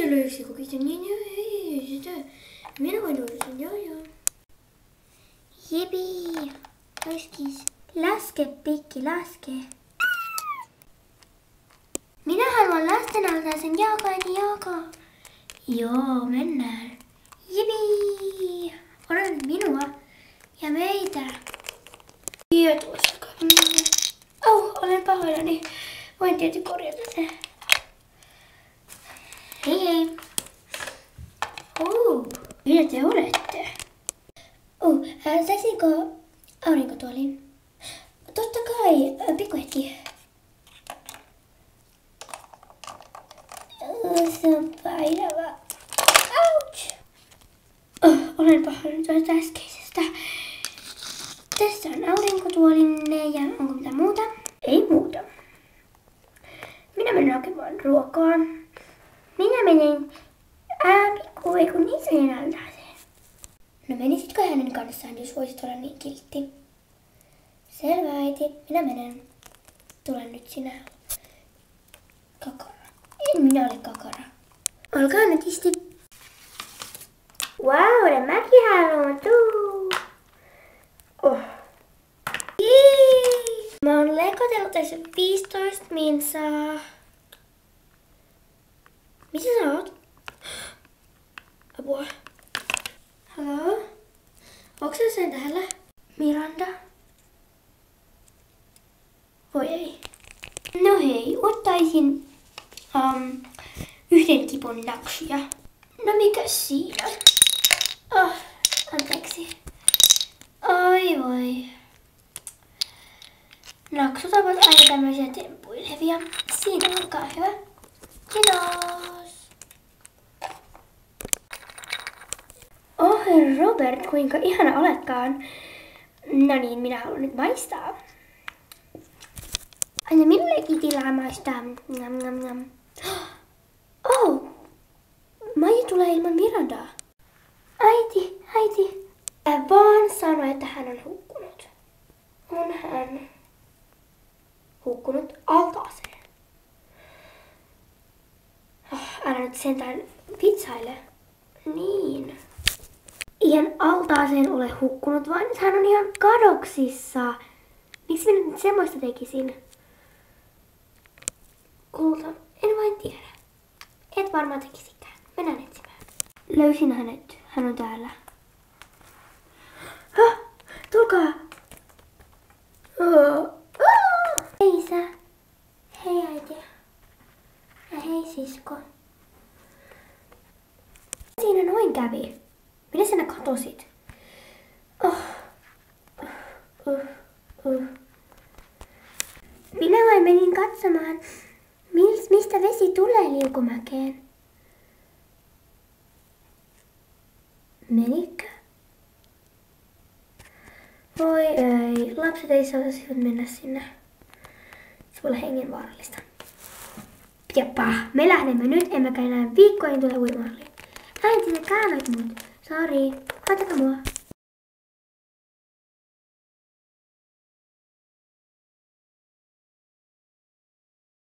se löysi koko sen. Minä voin tuoda sen, joo. Jipi. Oiskis. Laske, pikki, laske. Minä haluan lastenaltaisen jaakaa. Joo, mennään. Jipi. Odotan minua ja meitä. Ja tuossa. Olen pahoillani. Voin tietysti korjata sen. Hei. Mitä te olette? Saisinko aurinkotuolin? Totta kai, pikkuhetki. Se on painava. Ouch! Olen pahoillani tuosta äskeisestä. Tässä on aurinkotuolinne ja onko mitään muuta? Ei muuta. Minä menen hakemaan ruokaa. Minä menen kun isojen altaaseen. No menisitkö hänen kanssaan, jos voisit olla niin kiltti? Selvä äiti, minä menen. Tule nyt sinä. Kakara. En minä ole kakara. Olkaa nyt isti. Wow, mäkin haluan tuu. Mä oon leikotellut tässä 15 minsaa. Missä sä oot? Apua. Haloo? Onko sä sen täällä? Miranda? Voi ei. No hei, ottaisin yhden kipon naksuja. No mikä siinä? Anteeksi. Oi voi. Naksut ovat aina tämmöisiä tempuilevia. Siinä olkaa hyvä. Kiitos. Herra Robert, kuinka ihana oletkaan. No niin, minä haluan nyt maistaa. Anna minullekin tilaa maistaa. Nam. Maija tulee ilman Mirandaa. Äiti. Vaan sanoi, että hän on hukkunut. On hän hukkunut altaaseen. Älä nyt sentään vitsaile. Niin. Ihan altaaseen ole hukkunut, vaan nyt hän on ihan kadoksissa. Miksi minä nyt semmoista tekisin? Kulta, en vain tiedä. Et varmaan tekisikään. Mennään etsimään. Löysin hänet. Hän on täällä. Tulkaa! Hei isä. Hei äiti. Ja hei sisko. Siinä noin kävi. Minä sinä katosit? Minä vain menin katsomaan, mistä vesi tulee liukumäkeen. Menikö? Voi ei, lapset ei saisi mennä sinne. Se voi olla hengenvaarallista. Jeppa, me lähdemme nyt, emmekä enää viikkoihin tule uimahalliin. Äiti, sä käännyt mut. Sori, ottakaa mua.